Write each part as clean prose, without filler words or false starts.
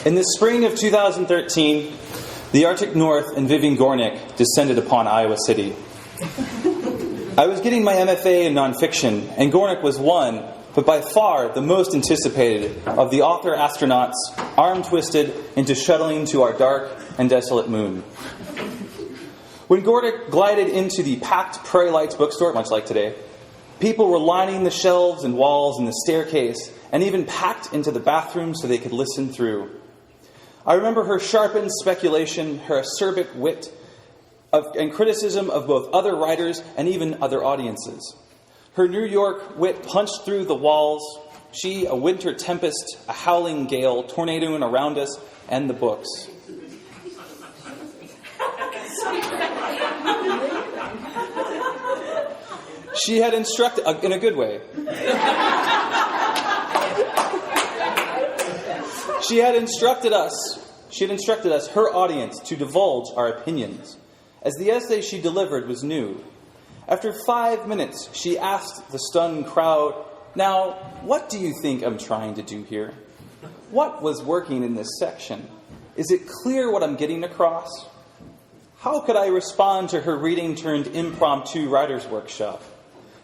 In the spring of 2013, the Arctic North and Vivian Gornick descended upon Iowa City. I was getting my MFA in nonfiction, and Gornick was one, but by far the most anticipated of the author-astronauts arm-twisted into shuttling to our dark and desolate moon. When Gornick glided into the packed Prairie Lights bookstore, much like today, people were lining the shelves and walls and the staircase, and even packed into the bathroom so they could listen through. I remember her sharpened speculation, her acerbic wit, and criticism of both other writers and even other audiences. Her New York wit punched through the walls. She, a winter tempest, a howling gale, tornadoing around us and the books. She had instructed, in a good way. She had instructed us, her audience, to divulge our opinions, as the essay she delivered was new. After 5 minutes, she asked the stunned crowd, "Now, what do you think I'm trying to do here? What was working in this section? Is it clear what I'm getting across?" How could I respond to her reading-turned-impromptu writer's workshop?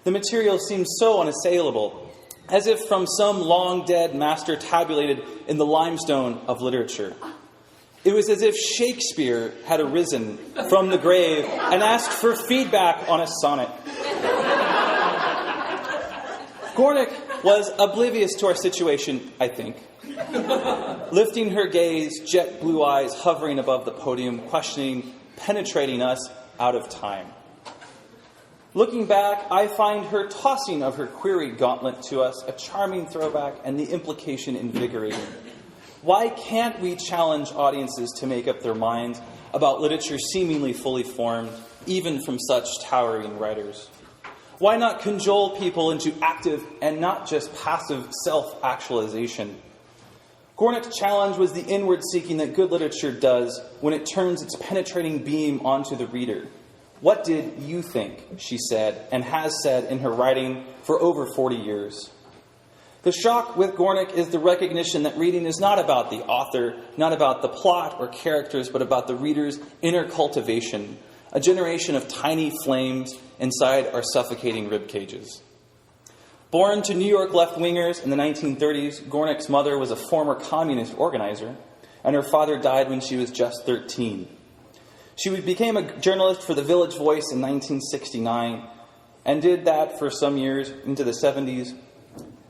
The material seemed so unassailable, as if from some long-dead master tabulated in the limestone of literature. It was as if Shakespeare had arisen from the grave and asked for feedback on a sonnet. Gornick was oblivious to our situation, I think. Lifting her gaze, jet blue eyes hovering above the podium, questioning, penetrating us out of time. Looking back, I find her tossing of her queried gauntlet to us a charming throwback and the implication invigorating. Why can't we challenge audiences to make up their minds about literature seemingly fully formed, even from such towering writers? Why not cajole people into active and not just passive self-actualization? Gornick's challenge was the inward seeking that good literature does when it turns its penetrating beam onto the reader. What did you think, she said, and has said in her writing for over 40 years. The shock with Gornick is the recognition that reading is not about the author, not about the plot or characters, but about the reader's inner cultivation, a generation of tiny flames inside our suffocating rib cages. Born to New York left-wingers in the 1930s, Gornick's mother was a former communist organizer, and her father died when she was just 13. She became a journalist for the Village Voice in 1969 and did that for some years into the 70s.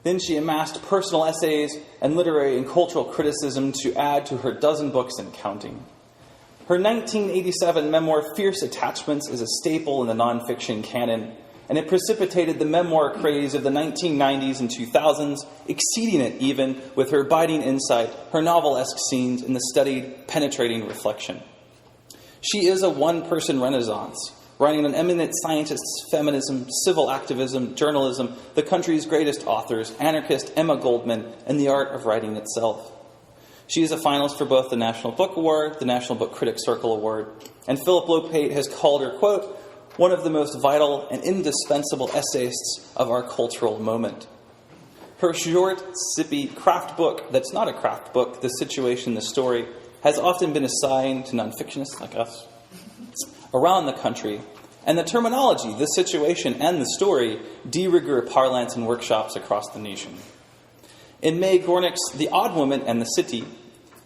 Then she amassed personal essays and literary and cultural criticism to add to her dozen books and counting. Her 1987 memoir, Fierce Attachments, is a staple in the nonfiction canon, and it precipitated the memoir craze of the 1990s and 2000s, exceeding it even with her biting insight, her novel-esque scenes, and the studied, penetrating reflection. She is a one-person renaissance, writing on eminent scientists, feminism, civil activism, journalism, the country's greatest authors, anarchist Emma Goldman, and the art of writing itself. She is a finalist for both the National Book Award, the National Book Critics Circle Award, and Philip Lopate has called her, quote, one of the most vital and indispensable essayists of our cultural moment. Her short, sippy craft book that's not a craft book, The Situation, the Story, has often been assigned to nonfictionists like us around the country, and the terminology, The Situation and the Story, de rigueur parlance in workshops across the nation. In May, Gornick's The Odd Woman and the City,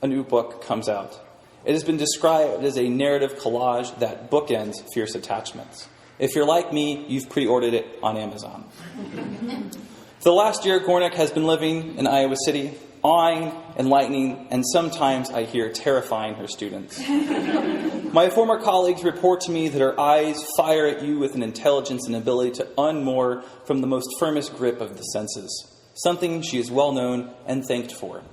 a new book, comes out. It has been described as a narrative collage that bookends Fierce Attachments. If you're like me, you've pre-ordered it on Amazon. For the last year, Gornick has been living in Iowa City, awing, enlightening, and sometimes I hear terrifying her students. My former colleagues report to me that her eyes fire at you with an intelligence and ability to unmoor from the most firmest grip of the senses, something she is well known and thanked for.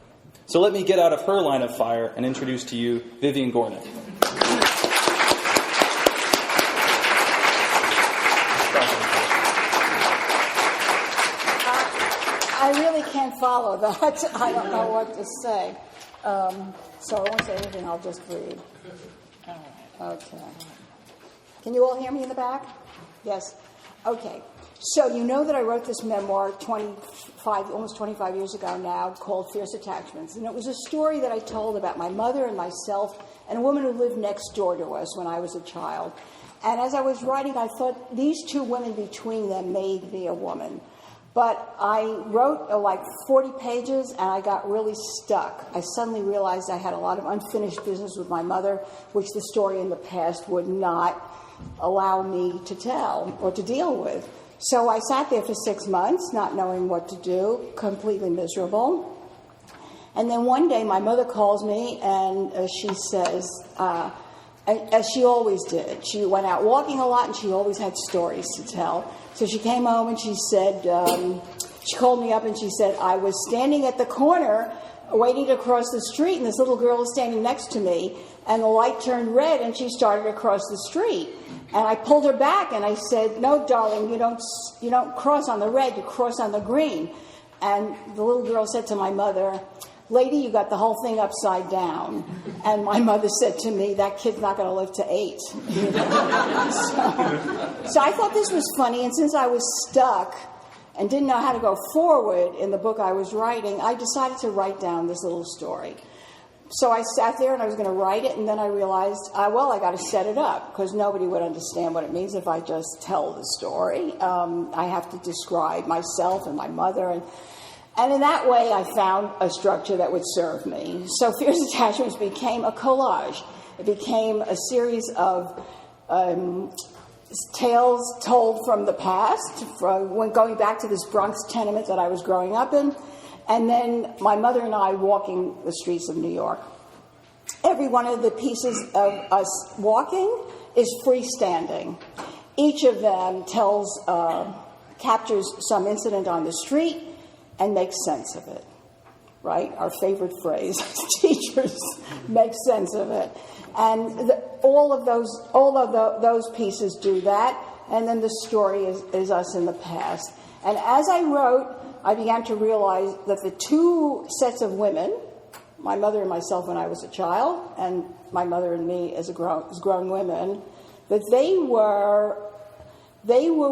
So let me get out of her line of fire and introduce to you Vivian Gornick. I really can't follow that. I don't know what to say. So I won't say anything. I'll just read. Okay. Can you all hear me in the back? Yes. Okay. So you know that I wrote this memoir almost 25 years ago now, called Fierce Attachments. And it was a story that I told about my mother and myself and a woman who lived next door to us when I was a child. And as I was writing, I thought these two women between them made me a woman. But I wrote like 40 pages, and I got really stuck. I suddenly realized I had a lot of unfinished business with my mother, which the story in the past would not allow me to tell or to deal with. So I sat there for 6 months, not knowing what to do, completely miserable. And then one day my mother calls me, and she says, as she always did, she went out walking a lot, and she always had stories to tell. So she came home and she said, she called me up and she said, I was standing at the corner waiting to cross the street, and this little girl was standing next to me, and the light turned red and she started to cross the street. And I pulled her back and I said, no, darling, you don't cross on the red, you cross on the green. And the little girl said to my mother, lady, you got the whole thing upside down. And my mother said to me, that kid's not going to live to 8. So I thought this was funny, and since I was stuck and didn't know how to go forward in the book I was writing, I decided to write down this little story. So I sat there and I was going to write it, and then I realized, I got to set it up, because nobody would understand what it means if I just tell the story. I have to describe myself and my mother, and in that way I found a structure that would serve me. So Fierce Attachments became a collage. It became a series of tales told from the past, going back to this Bronx tenement that I was growing up in, and then my mother and I walking the streets of New York. Every one of the pieces of us walking is freestanding. Each of them captures some incident on the street and makes sense of it, right? Our favorite phrase as teachers, make sense of it. And all of those pieces do that, and then the story is us in the past. And as I wrote, I began to realize that the two sets of women, my mother and myself when I was a child, and my mother and me as grown women, that they were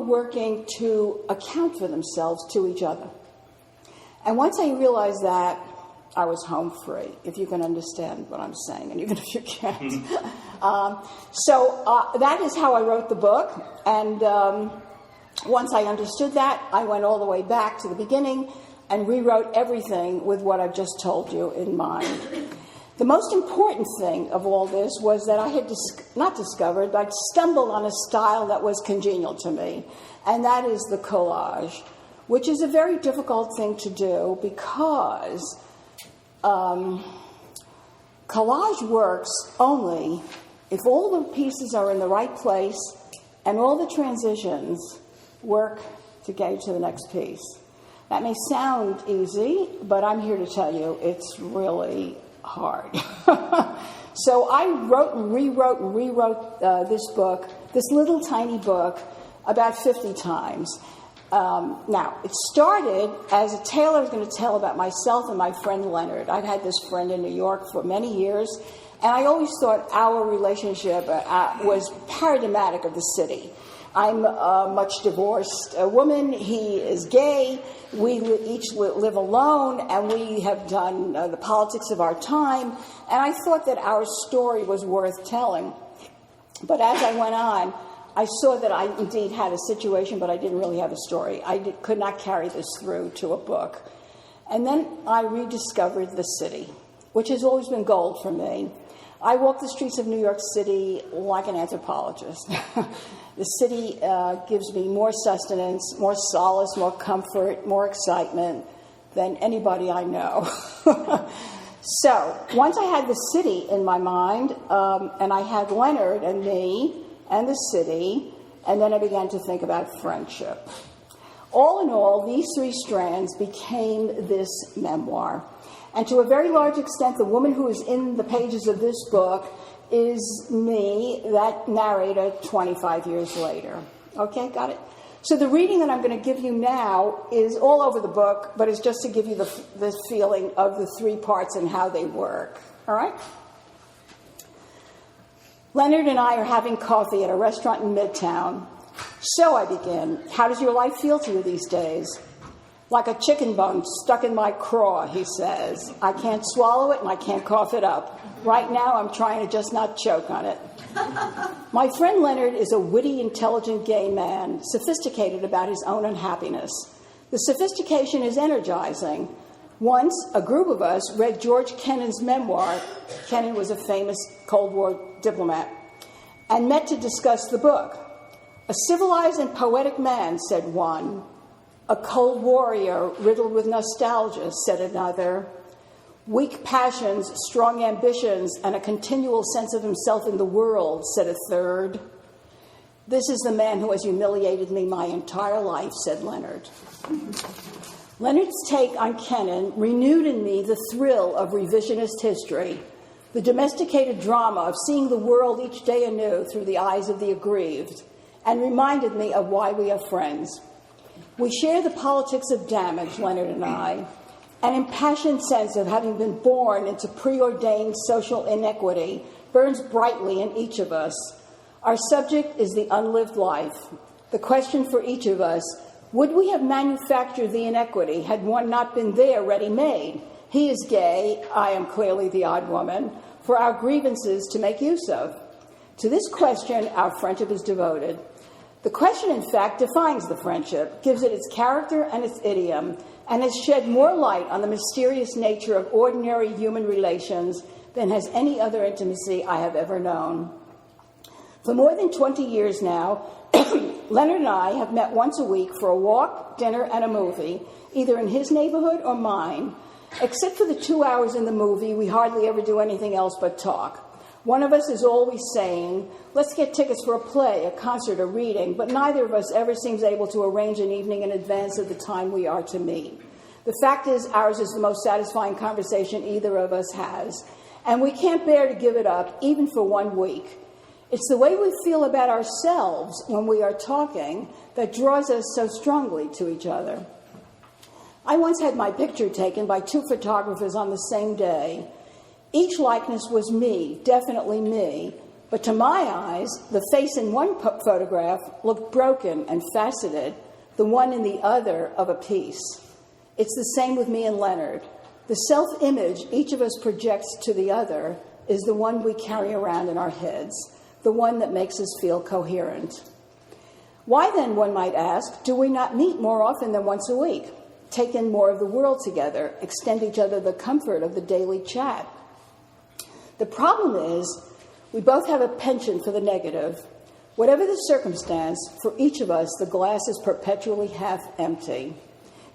working to account for themselves to each other. And once I realized that, I was home free, if you can understand what I'm saying, and even if you can't. So that is how I wrote the book, and once I understood that, I went all the way back to the beginning and rewrote everything with what I've just told you in mind. The most important thing of all this was that I had not discovered, but stumbled on a style that was congenial to me, and that is the collage, which is a very difficult thing to do because collage works only if all the pieces are in the right place and all the transitions work to get you to the next piece. That may sound easy, but I'm here to tell you it's really hard. So I wrote and rewrote this book, this little tiny book, about 50 times. Now, it started as a tale I was going to tell about myself and my friend Leonard. I'd had this friend in New York for many years, and I always thought our relationship was paradigmatic of the city. I'm a much divorced woman. He is gay. We each live alone, and we have done the politics of our time. And I thought that our story was worth telling. But as I went on, I saw that I indeed had a situation, but I didn't really have a story. I could not carry this through to a book. And then I rediscovered the city, which has always been gold for me. I walk the streets of New York City like an anthropologist. The city gives me more sustenance, more solace, more comfort, more excitement than anybody I know. So once I had the city in my mind, and I had Leonard and me and the city, and then I began to think about friendship. All in all, these three strands became this memoir. And to a very large extent, the woman who is in the pages of this book is me, that narrator, 25 years later. Okay, got it? So the reading that I'm going to give you now is all over the book, but it's just to give you the feeling of the three parts and how they work. All right? Leonard and I are having coffee at a restaurant in Midtown. So I begin. How does your life feel to you these days? Like a chicken bone stuck in my craw, he says. I can't swallow it and I can't cough it up. Right now I'm trying to just not choke on it. My friend Leonard is a witty, intelligent gay man, sophisticated about his own unhappiness. The sophistication is energizing. Once, a group of us read George Kennan's memoir. Kennan was a famous Cold War diplomat, and met to discuss the book. A civilized and poetic man, said one. A cold warrior riddled with nostalgia, said another. Weak passions, strong ambitions, and a continual sense of himself in the world, said a third. This is the man who has humiliated me my entire life, said Leonard. Leonard's take on Kennan renewed in me the thrill of revisionist history, the domesticated drama of seeing the world each day anew through the eyes of the aggrieved, and reminded me of why we are friends. We share the politics of damage, Leonard and I, an impassioned sense of having been born into preordained social inequity burns brightly in each of us. Our subject is the unlived life. The question for each of us, would we have manufactured the inequity had one not been there ready-made? He is gay, I am clearly the odd woman, for our grievances to make use of. To this question, our friendship is devoted. The question, in fact, defines the friendship, gives it its character and its idiom, and has shed more light on the mysterious nature of ordinary human relations than has any other intimacy I have ever known. For more than 20 years now, Leonard and I have met once a week for a walk, dinner, and a movie, either in his neighborhood or mine. Except for the 2 hours in the movie, we hardly ever do anything else but talk. One of us is always saying, let's get tickets for a play, a concert, a reading, but neither of us ever seems able to arrange an evening in advance of the time we are to meet. The fact is, ours is the most satisfying conversation either of us has, and we can't bear to give it up, even for 1 week. It's the way we feel about ourselves when we are talking that draws us so strongly to each other. I once had my picture taken by 2 photographers on the same day. Each likeness was me, definitely me, but to my eyes, the face in one photograph looked broken and faceted, the one in the other of a piece. It's the same with me and Leonard. The self-image each of us projects to the other is the one we carry around in our heads, the one that makes us feel coherent. Why then, one might ask, do we not meet more often than once a week, take in more of the world together, extend each other the comfort of the daily chat? The problem is, we both have a penchant for the negative. Whatever the circumstance, for each of us, the glass is perpetually half empty.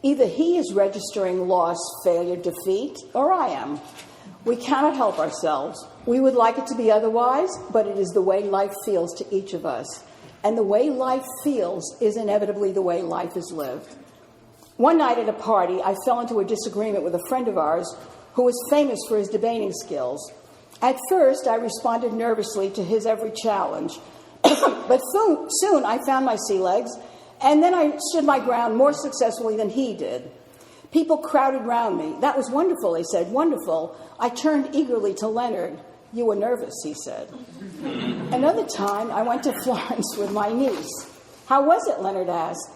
Either he is registering loss, failure, defeat, or I am. We cannot help ourselves. We would like it to be otherwise, but it is the way life feels to each of us. And the way life feels is inevitably the way life is lived. One night at a party, I fell into a disagreement with a friend of ours who was famous for his debating skills. At first, I responded nervously to his every challenge. But soon I found my sea legs, and then I stood my ground more successfully than he did. People crowded round me. That was wonderful, they said. Wonderful. I turned eagerly to Leonard. You were nervous, he said. Another time, I went to Florence with my niece. How was it, Leonard asked.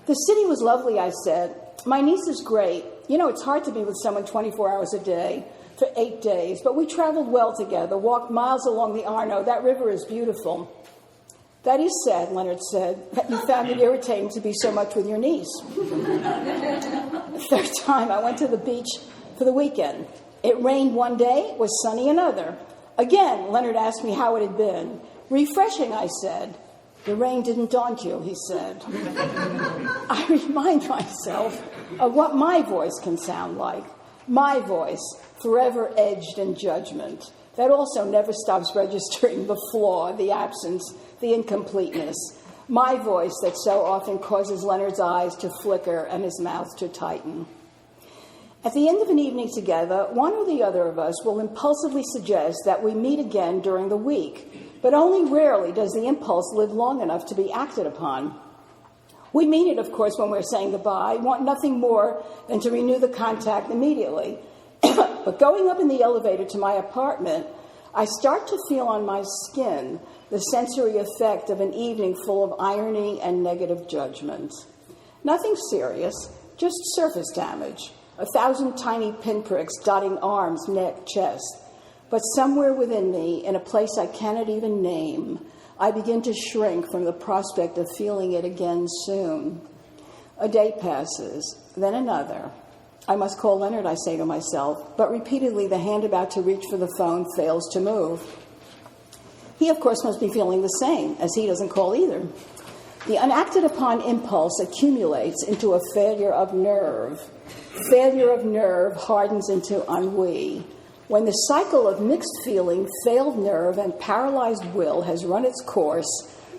The city was lovely, I said. My niece is great. You know, it's hard to be with someone 24 hours a day for 8 days, but we traveled well together, walked miles along the Arno. That river is beautiful. That is sad, Leonard said, that you found it irritating to be so much with your niece. The third time, I went to the beach for the weekend. It rained one day, was sunny another. Again, Leonard asked me how it had been. Refreshing, I said. The rain didn't daunt you, he said. I remind myself of what my voice can sound like. My voice, forever edged in judgment. That also never stops registering the flaw, the absence, the incompleteness. My voice that so often causes Leonard's eyes to flicker and his mouth to tighten. At the end of an evening together, one or the other of us will impulsively suggest that we meet again during the week, but only rarely does the impulse live long enough to be acted upon. We mean it, of course, when we're saying goodbye, want nothing more than to renew the contact immediately. But going up in the elevator to my apartment, I start to feel on my skin the sensory effect of an evening full of irony and negative judgment. Nothing serious, just surface damage, 1,000 tiny pinpricks dotting arms, neck, chest. But somewhere within me, in a place I cannot even name, I begin to shrink from the prospect of feeling it again soon. A day passes, then another. I must call Leonard, I say to myself, but repeatedly the hand about to reach for the phone fails to move. He, of course, must be feeling the same, as he doesn't call either. The unacted upon impulse accumulates into a failure of nerve. Failure of nerve hardens into ennui. When the cycle of mixed feeling, failed nerve, and paralyzed will has run its course,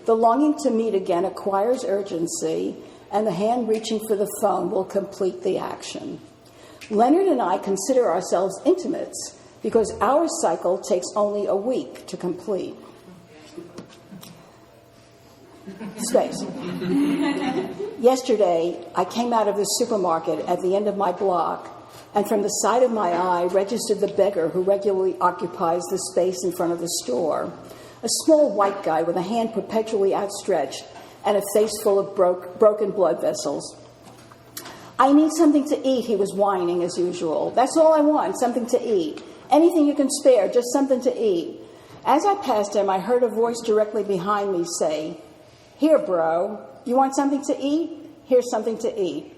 the longing to meet again acquires urgency, and the hand reaching for the phone will complete the action. Leonard and I consider ourselves intimates because our cycle takes only a week to complete. Space. Yesterday, I came out of the supermarket at the end of my block, and from the side of my eye registered the beggar who regularly occupies the space in front of the store. A small white guy with a hand perpetually outstretched and a face full of broken blood vessels. I need something to eat, he was whining as usual. That's all I want, something to eat. Anything you can spare, just something to eat. As I passed him, I heard a voice directly behind me say, "Here, bro, you want something to eat? Here's something to eat."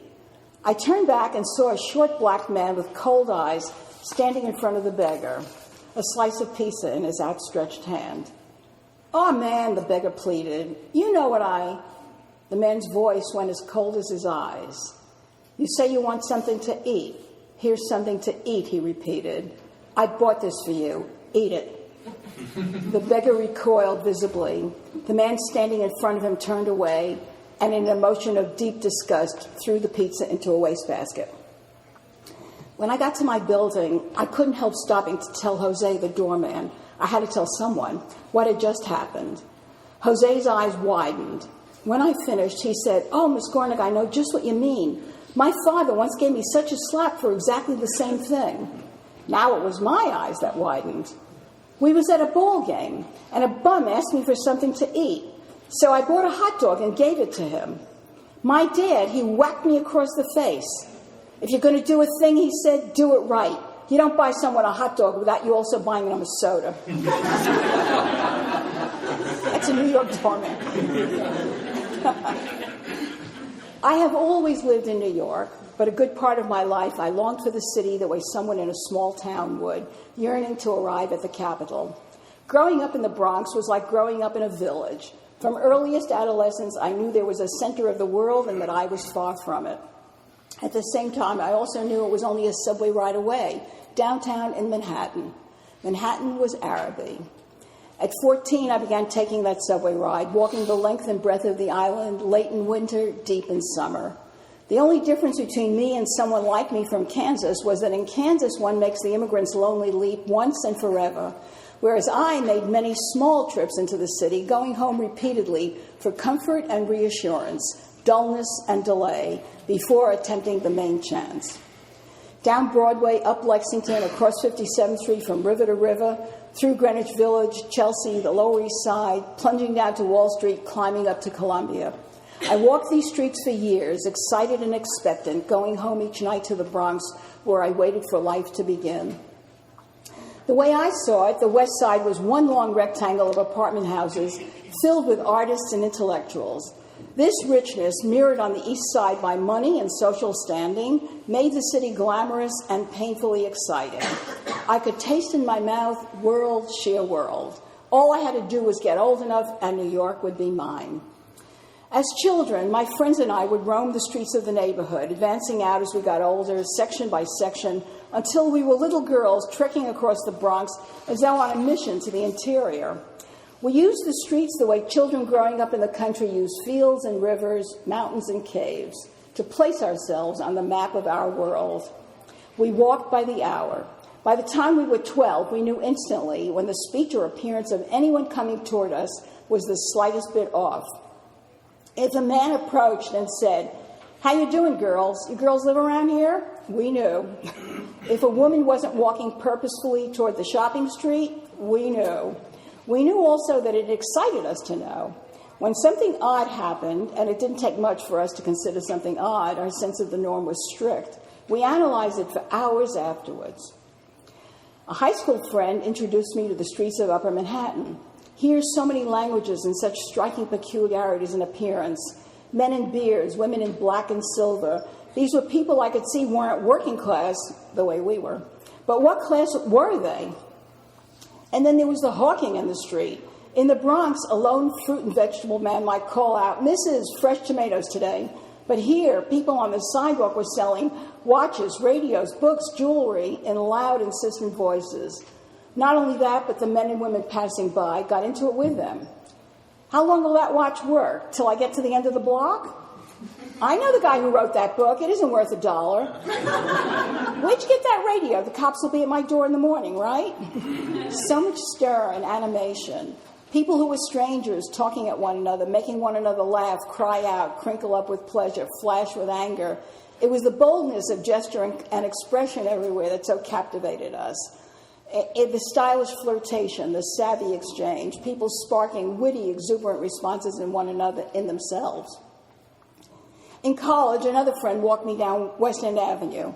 I turned back and saw a short black man with cold eyes standing in front of the beggar, a slice of pizza in his outstretched hand. "Oh, man," the beggar pleaded, "you know what The man's voice went as cold as his eyes. "You say you want something to eat. Here's something to eat," he repeated. "I bought this for you. Eat it." The beggar recoiled visibly. The man standing in front of him turned away, and in an emotion of deep disgust, threw the pizza into a wastebasket. When I got to my building, I couldn't help stopping to tell Jose, the doorman. I had to tell someone what had just happened. Jose's eyes widened. When I finished, he said, "Oh, Miss Gornick, I know just what you mean. My father once gave me such a slap for exactly the same thing." Now it was my eyes that widened. We was at a ball game, and a bum asked me for something to eat. So I bought a hot dog and gave it to him. My dad, he whacked me across the face. "If you're going to do a thing," he said, "do it right. You don't buy someone a hot dog without you also buying them a soda." That's a New York doorman. I have always lived in New York, but a good part of my life I longed for the city the way someone in a small town would, yearning to arrive at the capital. Growing up in the Bronx was like growing up in a village. From earliest adolescence, I knew there was a center of the world and that I was far from it. At the same time, I also knew it was only a subway ride away, downtown in Manhattan. Manhattan was Araby. At 14, I began taking that subway ride, walking the length and breadth of the island, late in winter, deep in summer. The only difference between me and someone like me from Kansas was that in Kansas, one makes the immigrant's lonely leap once and forever, whereas I made many small trips into the city, going home repeatedly for comfort and reassurance, dullness and delay, before attempting the main chance. Down Broadway, up Lexington, across 57th Street from river to river, through Greenwich Village, Chelsea, the Lower East Side, plunging down to Wall Street, climbing up to Columbia. I walked these streets for years, excited and expectant, going home each night to the Bronx, where I waited for life to begin. The way I saw it, the West Side was one long rectangle of apartment houses filled with artists and intellectuals. This richness, mirrored on the East Side by money and social standing, made the city glamorous and painfully exciting. I could taste in my mouth world, sheer world. All I had to do was get old enough, and New York would be mine. As children, my friends and I would roam the streets of the neighborhood, advancing out as we got older, section by section, until we were little girls trekking across the Bronx as though on a mission to the interior. We used the streets the way children growing up in the country use fields and rivers, mountains and caves, to place ourselves on the map of our world. We walked by the hour. By the time we were 12, we knew instantly when the speech or appearance of anyone coming toward us was the slightest bit off. If a man approached and said, "How you doing, girls? You girls live around here?" We knew. If a woman wasn't walking purposefully toward the shopping street, we knew. We knew also that it excited us to know. When something odd happened, and it didn't take much for us to consider something odd, our sense of the norm was strict. We analyzed it for hours afterwards. A high school friend introduced me to the streets of Upper Manhattan. Here, so many languages and such striking peculiarities in appearance. Men in beards, women in black and silver. These were people I could see weren't working class the way we were. But what class were they? And then there was the hawking in the street. In the Bronx, a lone fruit and vegetable man might call out, "Mrs., fresh tomatoes today." But here, people on the sidewalk were selling watches, radios, books, jewelry in loud, insistent voices. Not only that, but the men and women passing by got into it with them. How long will that watch work? Till I get to the end of the block? I know the guy who wrote that book. It isn't worth $1. Where'd you get that radio? The cops will be at my door in the morning, right? So much stir and animation. People who were strangers talking at one another, making one another laugh, cry out, crinkle up with pleasure, flash with anger. It was the boldness of gesture and expression everywhere that so captivated us. The stylish flirtation, the savvy exchange, people sparking witty, exuberant responses in one another, in themselves. In college, another friend walked me down West End Avenue.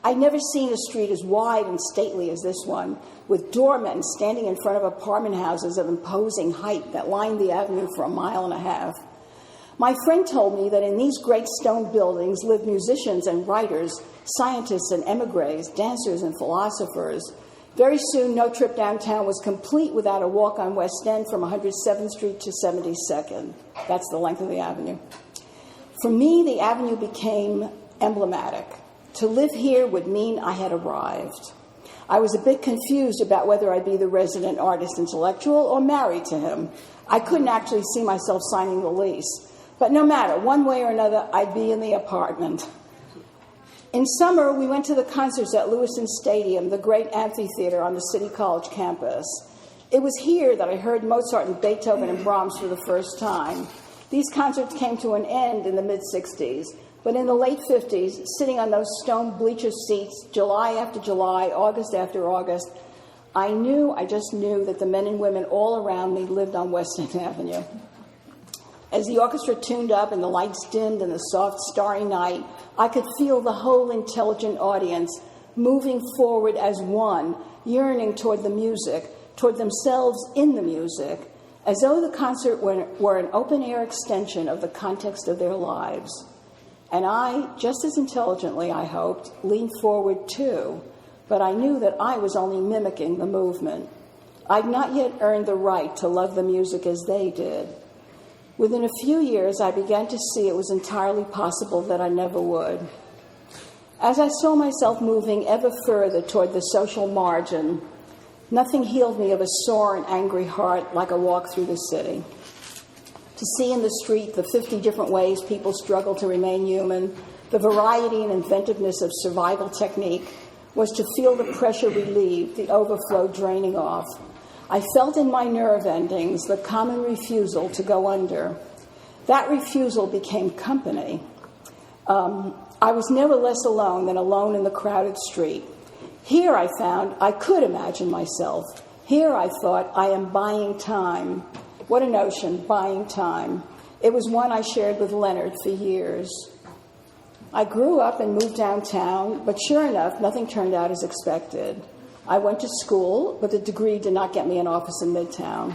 I'd never seen a street as wide and stately as this one, with doormen standing in front of apartment houses of imposing height that lined the avenue for a mile and a half. My friend told me that in these great stone buildings lived musicians and writers, scientists and emigres, dancers and philosophers. Very soon, no trip downtown was complete without a walk on West End from 107th Street to 72nd. That's the length of the avenue. For me, the avenue became emblematic. To live here would mean I had arrived. I was a bit confused about whether I'd be the resident artist intellectual or married to him. I couldn't actually see myself signing the lease. But no matter, one way or another, I'd be in the apartment. In summer, we went to the concerts at Lewiston Stadium, the great amphitheater on the City College campus. It was here that I heard Mozart and Beethoven and Brahms for the first time. These concerts came to an end in the mid-'60s, but in the late 50s, sitting on those stone bleacher seats, July after July, August after August, I just knew that the men and women all around me lived on West End Avenue. As the orchestra tuned up and the lights dimmed in the soft, starry night, I could feel the whole intelligent audience moving forward as one, yearning toward the music, toward themselves in the music, as though the concert were an open-air extension of the context of their lives. And I, just as intelligently, I hoped, leaned forward too, but I knew that I was only mimicking the movement. I'd not yet earned the right to love the music as they did. Within a few years, I began to see it was entirely possible that I never would. As I saw myself moving ever further toward the social margin, nothing healed me of a sore and angry heart like a walk through the city. To see in the street the 50 different ways people struggle to remain human, the variety and inventiveness of survival technique, was to feel the pressure relieved, the overflow draining off. I felt in my nerve endings the common refusal to go under. That refusal became company. I was never less alone than alone in the crowded street. Here I found I could imagine myself. Here I thought, I am buying time. What a notion, buying time. It was one I shared with Leonard for years. I grew up and moved downtown, but sure enough, nothing turned out as expected. I went to school, but the degree did not get me an office in Midtown.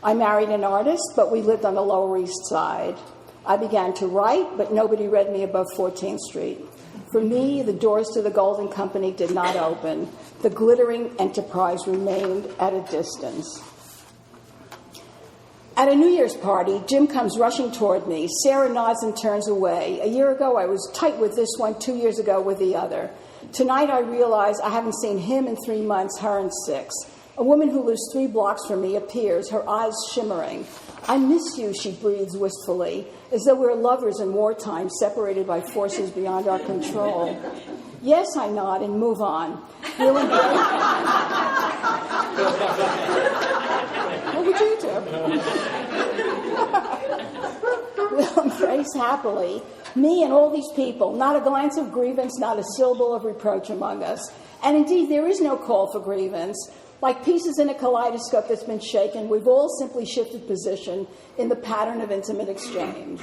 I married an artist, but we lived on the Lower East Side. I began to write, but nobody read me above 14th Street. For me, the doors to the Golden Company did not open. The glittering enterprise remained at a distance. At a New Year's party, Jim comes rushing toward me. Sarah nods and turns away. A year ago, I was tight with this one, 2 years ago with the other. Tonight, I realize I haven't seen him in 3 months, her in 6. A woman who lives 3 blocks from me appears, her eyes shimmering. I miss you, she breathes wistfully, as though we're lovers in wartime, separated by forces beyond our control. Yes, I nod and move on. What would you do? We'll embrace happily, me and all these people, not a glance of grievance, not a syllable of reproach among us. And indeed, there is no call for grievance. Like pieces in a kaleidoscope that's been shaken, we've all simply shifted position in the pattern of intimate exchange.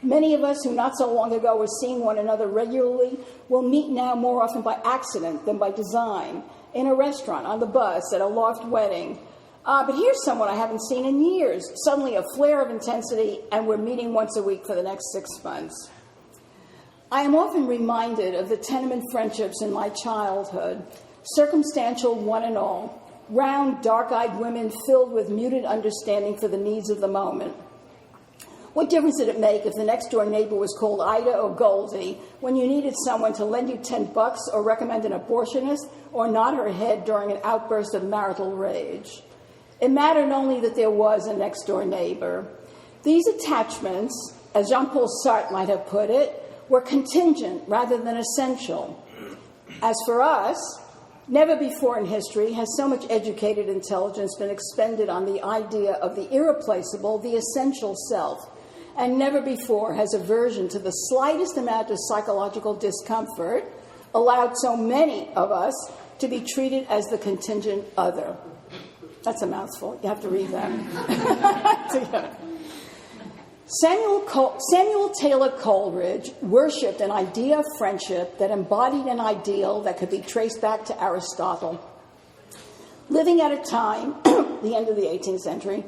Many of us who not so long ago were seeing one another regularly will meet now more often by accident than by design, in a restaurant, on the bus, at a loft wedding. But here's someone I haven't seen in years. Suddenly a flare of intensity, and we're meeting once a week for the next 6 months. I am often reminded of the tenement friendships in my childhood, circumstantial one and all, round, dark-eyed women filled with muted understanding for the needs of the moment. What difference did it make if the next-door neighbor was called Ida or Goldie when you needed someone to lend you $10 or recommend an abortionist or nod her head during an outburst of marital rage? It mattered only that there was a next-door neighbor. These attachments, as Jean-Paul Sartre might have put it, were contingent rather than essential. As for us, never before in history has so much educated intelligence been expended on the idea of the irreplaceable, the essential self. And never before has aversion to the slightest amount of psychological discomfort allowed so many of us to be treated as the contingent other. That's a mouthful. You have to read that together. Samuel Taylor Coleridge worshipped an idea of friendship that embodied an ideal that could be traced back to Aristotle. Living at a time, the end of the 18th century,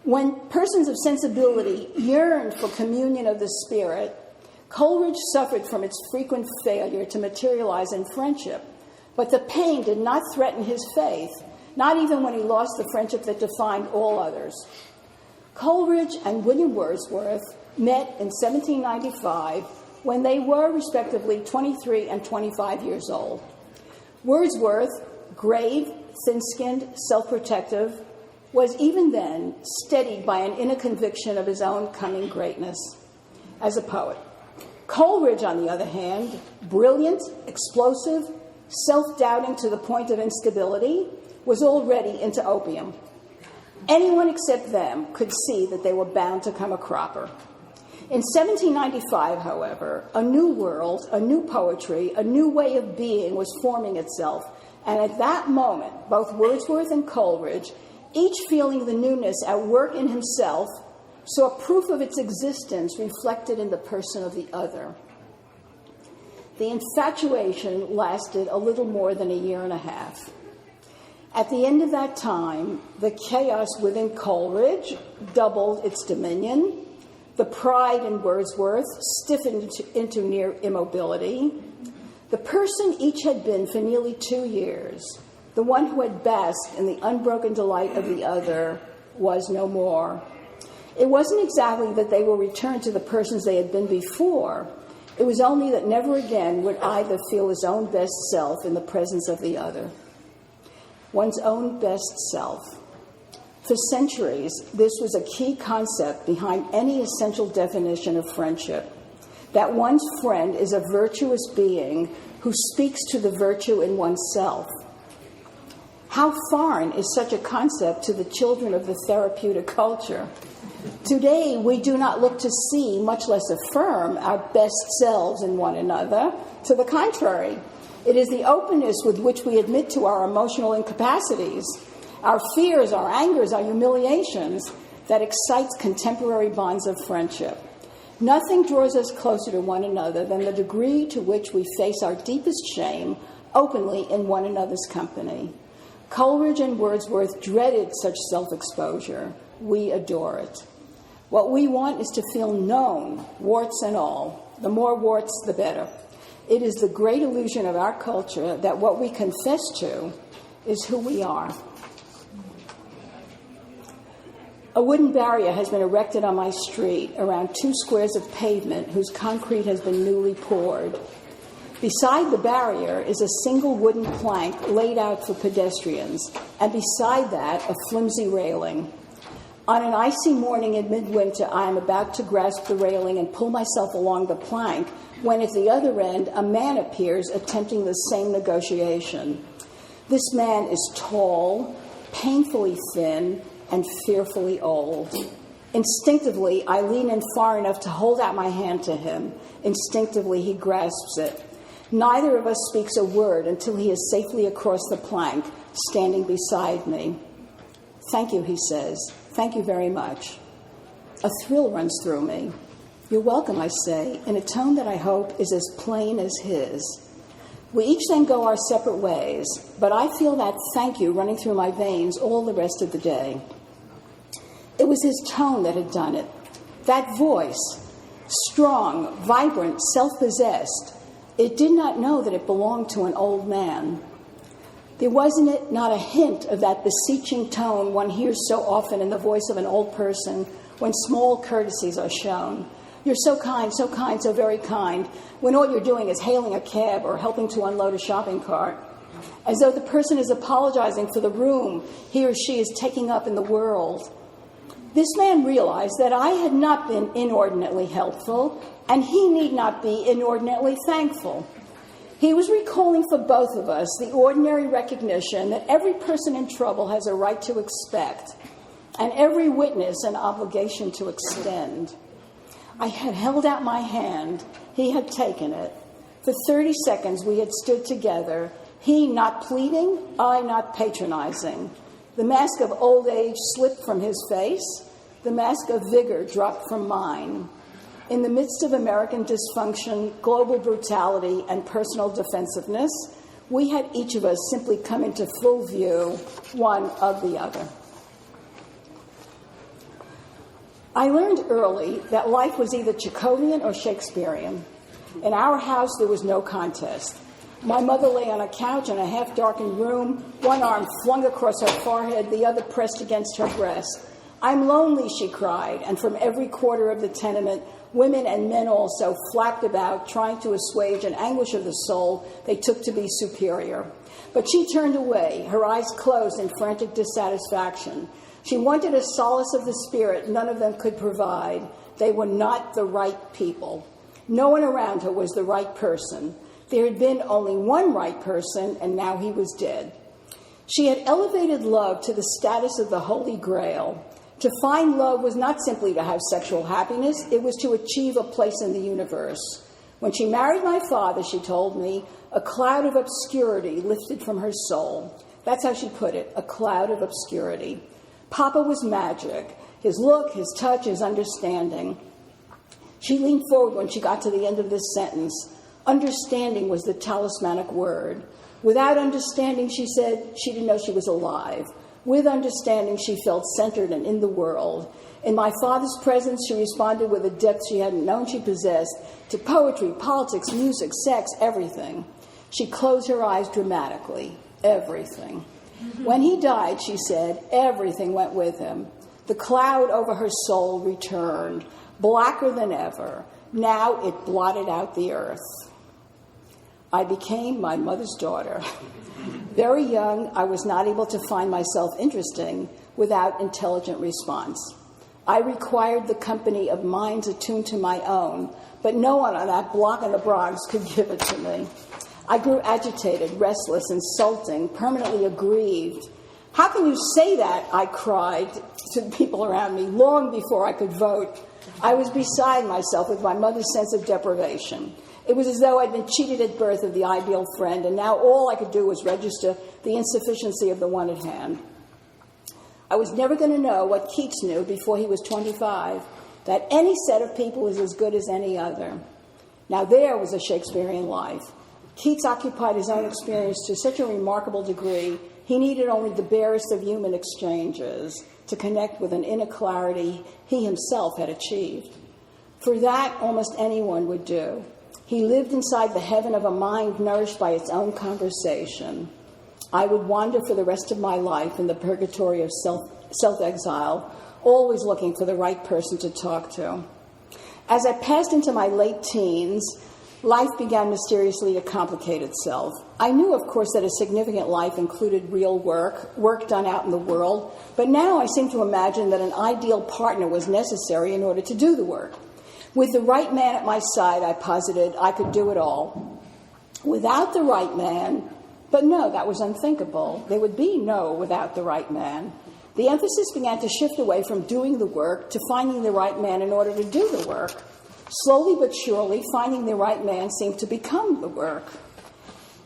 when persons of sensibility yearned for communion of the spirit, Coleridge suffered from its frequent failure to materialize in friendship. But the pain did not threaten his faith, not even when he lost the friendship that defined all others. Coleridge and William Wordsworth met in 1795 when they were respectively 23 and 25 years old. Wordsworth, grave, thin-skinned, self-protective, was even then steadied by an inner conviction of his own coming greatness as a poet. Coleridge, on the other hand, brilliant, explosive, self-doubting to the point of instability, was already into opium. Anyone except them could see that they were bound to come a cropper. In 1795, however, a new world, a new poetry, a new way of being was forming itself. And at that moment, both Wordsworth and Coleridge, each feeling the newness at work in himself, saw proof of its existence reflected in the person of the other. The infatuation lasted a little more than a year and a half. At the end of that time, the chaos within Coleridge doubled its dominion. The pride in Wordsworth stiffened into near immobility. The person each had been for nearly 2 years, the one who had basked in the unbroken delight of the other, was no more. It wasn't exactly that they were returned to the persons they had been before. It was only that never again would either feel his own best self in the presence of the other. One's own best self. For centuries, this was a key concept behind any essential definition of friendship, that one's friend is a virtuous being who speaks to the virtue in oneself. How foreign is such a concept to the children of the therapeutic culture? Today, we do not look to see, much less affirm, our best selves in one another. To the contrary, it is the openness with which we admit to our emotional incapacities, our fears, our angers, our humiliations, that excites contemporary bonds of friendship. Nothing draws us closer to one another than the degree to which we face our deepest shame openly in one another's company. Coleridge and Wordsworth dreaded such self-exposure. We adore it. What we want is to feel known, warts and all. The more warts, the better. It is the great illusion of our culture that what we confess to is who we are. A wooden barrier has been erected on my street around 2 squares of pavement whose concrete has been newly poured. Beside the barrier is a single wooden plank laid out for pedestrians, and beside that, a flimsy railing. On an icy morning in midwinter, I am about to grasp the railing and pull myself along the plank when at the other end, a man appears attempting the same negotiation. This man is tall, painfully thin, and fearfully old. Instinctively, I lean in far enough to hold out my hand to him. Instinctively, he grasps it. Neither of us speaks a word until he is safely across the plank, standing beside me. "Thank you," he says. "Thank you very much." A thrill runs through me. "You're welcome," I say, in a tone that I hope is as plain as his. We each then go our separate ways, but I feel that thank you running through my veins all the rest of the day. It was his tone that had done it. That voice, strong, vibrant, self-possessed. It did not know that it belonged to an old man. There was in it not a hint of that beseeching tone one hears so often in the voice of an old person when small courtesies are shown. "You're so kind, so very kind," when all you're doing is hailing a cab or helping to unload a shopping cart. As though the person is apologizing for the room he or she is taking up in the world. This man realized that I had not been inordinately helpful, and he need not be inordinately thankful. He was recalling for both of us the ordinary recognition that every person in trouble has a right to expect, and every witness an obligation to extend. I had held out my hand. He had taken it. For 30 seconds we had stood together, he not pleading, I not patronizing. The mask of old age slipped from his face. The mask of vigor dropped from mine. In the midst of American dysfunction, global brutality, and personal defensiveness, we had each of us simply come into full view, one of the other. I learned early that life was either Chekhovian or Shakespearean. In our house, there was no contest. My mother lay on a couch in a half-darkened room, one arm flung across her forehead, the other pressed against her breast. "I'm lonely," she cried, and from every quarter of the tenement, women and men also flapped about, trying to assuage an anguish of the soul they took to be superior. But she turned away, her eyes closed in frantic dissatisfaction. She wanted a solace of the spirit none of them could provide. They were not the right people. No one around her was the right person. There had been only one right person, and now he was dead. She had elevated love to the status of the Holy Grail. To find love was not simply to have sexual happiness, it was to achieve a place in the universe. When she married my father, she told me, a cloud of obscurity lifted from her soul. That's how she put it, a cloud of obscurity. Papa was magic, his look, his touch, his understanding. She leaned forward when she got to the end of this sentence. Understanding was the talismanic word. Without understanding, she said, she didn't know she was alive. With understanding, she felt centered and in the world. In my father's presence, she responded with a depth she hadn't known she possessed to poetry, politics, music, sex, everything. She closed her eyes dramatically. Everything. When he died, she said, everything went with him. The cloud over her soul returned, blacker than ever. Now it blotted out the earth. I became my mother's daughter. Very young, I was not able to find myself interesting without intelligent response. I required the company of minds attuned to my own, but no one on that block in the Bronx could give it to me. I grew agitated, restless, insulting, permanently aggrieved. How can you say that? I cried to the people around me long before I could vote. I was beside myself with my mother's sense of deprivation. It was as though I'd been cheated at birth of the ideal friend, and now all I could do was register the insufficiency of the one at hand. I was never going to know what Keats knew before he was 25, that any set of people is as good as any other. Now there was a Shakespearean life. Keats occupied his own experience to such a remarkable degree, he needed only the barest of human exchanges to connect with an inner clarity he himself had achieved. For that, almost anyone would do. He lived inside the heaven of a mind nourished by its own conversation. I would wander for the rest of my life in the purgatory of self-exile, always looking for the right person to talk to. As I passed into my late teens, life began mysteriously to complicate itself. I knew, of course, that a significant life included real work done out in the world, but now I seem to imagine that an ideal partner was necessary in order to do the work. With the right man at my side, I posited, I could do it all. Without the right man, but no, that was unthinkable. There would be no without the right man. The emphasis began to shift away from doing the work to finding the right man in order to do the work. Slowly but surely, finding the right man seemed to become the work.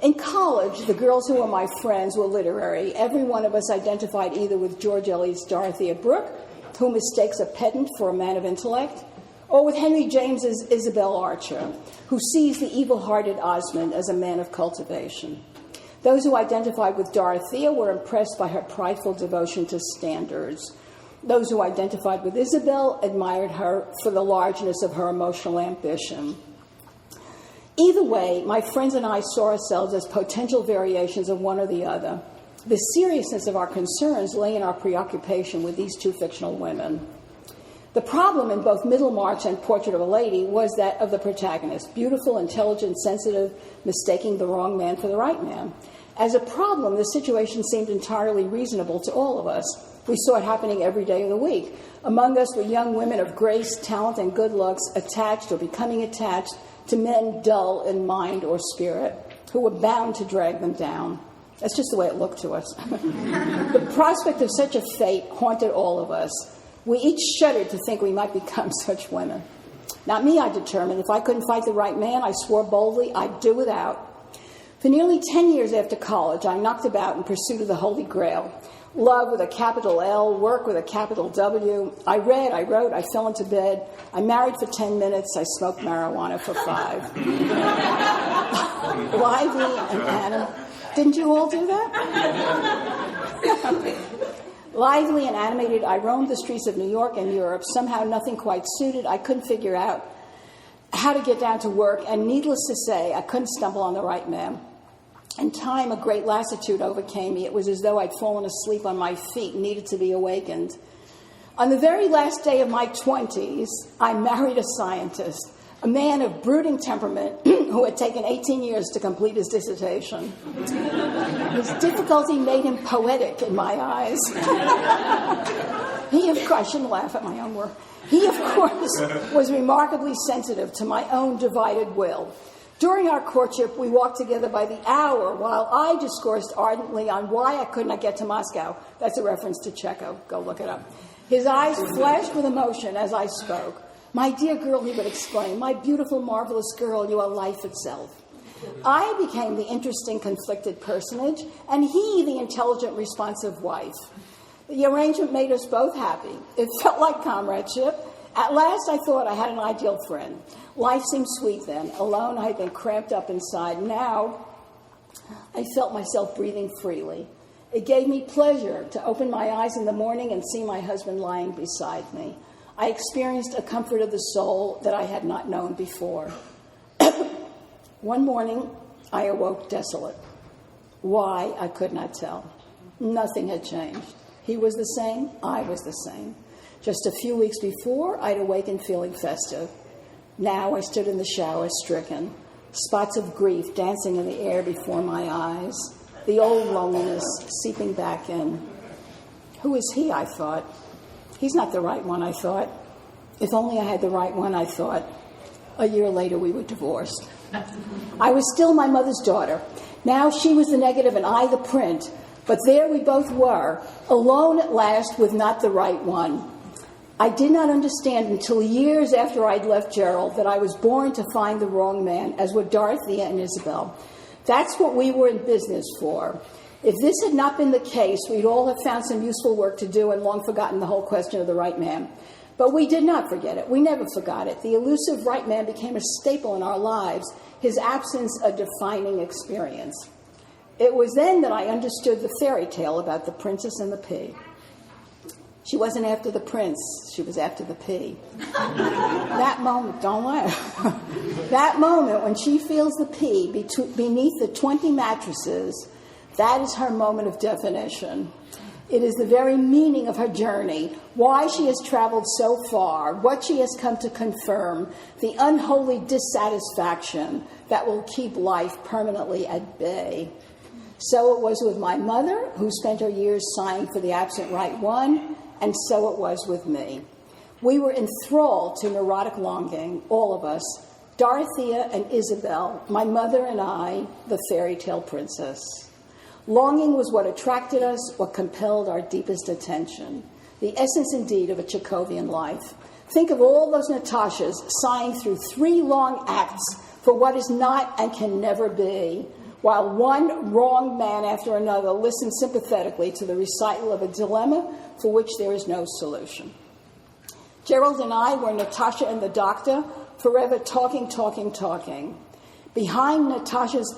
In college, the girls who were my friends were literary. Every one of us identified either with George Eliot's Dorothea Brooke, who mistakes a pedant for a man of intellect, or with Henry James's Isabel Archer, who sees the evil-hearted Osmond as a man of cultivation. Those who identified with Dorothea were impressed by her prideful devotion to standards. Those who identified with Isabel admired her for the largeness of her emotional ambition. Either way, my friends and I saw ourselves as potential variations of one or the other. The seriousness of our concerns lay in our preoccupation with these two fictional women. The problem in both Middlemarch and Portrait of a Lady was that of the protagonist, beautiful, intelligent, sensitive, mistaking the wrong man for the right man. As a problem, the situation seemed entirely reasonable to all of us. We saw it happening every day of the week. Among us were young women of grace, talent, and good looks, attached or becoming attached to men dull in mind or spirit, who were bound to drag them down. That's just the way it looked to us. The prospect of such a fate haunted all of us. We each shuddered to think we might become such women. Not me, I determined. If I couldn't fight the right man, I swore boldly I'd do without. For nearly 10 years after college, I knocked about in pursuit of the Holy Grail. Love with a capital L, work with a capital W. I read, I wrote, I fell into bed. I married for 10 minutes. I smoked marijuana for 5. Lively and animated. Didn't you all do that? Lively and animated, I roamed the streets of New York and Europe. Somehow nothing quite suited. I couldn't figure out how to get down to work. And needless to say, I couldn't stumble on the right man. In time, a great lassitude overcame me. It was as though I'd fallen asleep on my feet, needed to be awakened. On the very last day of my 20s, I married a scientist, a man of brooding temperament who had taken 18 years to complete his dissertation. His difficulty made him poetic in my eyes. I shouldn't laugh at my own work. He, of course, was remarkably sensitive to my own divided will. During our courtship, we walked together by the hour while I discoursed ardently on why I could not get to Moscow. That's a reference to Chekhov. Go look it up. His eyes flashed with emotion as I spoke. My dear girl, he would exclaim, my beautiful, marvelous girl, you are life itself. I became the interesting, conflicted personage, and he the intelligent, responsive wife. The arrangement made us both happy. It felt like comradeship. At last, I thought I had an ideal friend. Life seemed sweet then. Alone, I had been cramped up inside. Now, I felt myself breathing freely. It gave me pleasure to open my eyes in the morning and see my husband lying beside me. I experienced a comfort of the soul that I had not known before. One morning, I awoke desolate. Why, I could not tell. Nothing had changed. He was the same. I was the same. Just a few weeks before, I'd awakened feeling festive. Now I stood in the shower stricken, spots of grief dancing in the air before my eyes, the old loneliness seeping back in. Who is he, I thought. He's not the right one, I thought. If only I had the right one, I thought. A year later, we were divorced. I was still my mother's daughter. Now she was the negative and I the print. But there we both were, alone at last with not the right one. I did not understand until years after I'd left Gerald that I was born to find the wrong man, as were Dorothea and Isabel. That's what we were in business for. If this had not been the case, we'd all have found some useful work to do and long forgotten the whole question of the right man. But we did not forget it. We never forgot it. The elusive right man became a staple in our lives, his absence a defining experience. It was then that I understood the fairy tale about the princess and the pea. She wasn't after the prince, she was after the pea. That moment, don't laugh. That moment when she feels the pea beneath the 20 mattresses, that is her moment of definition. It is the very meaning of her journey, why she has traveled so far, what she has come to confirm, the unholy dissatisfaction that will keep life permanently at bay. So it was with my mother, who spent her years sighing for the absent right one, and so it was with me. We were enthralled to neurotic longing, all of us, Dorothea and Isabel, my mother and I, the fairy tale princess. Longing was what attracted us, what compelled our deepest attention. The essence, indeed, of a Chekhovian life. Think of all those Natashas sighing through 3 long acts for what is not and can never be. while one wrong man after another listens sympathetically to the recital of a dilemma for which there is no solution. Gerald and I were Natasha and the doctor, forever talking. Behind Natasha's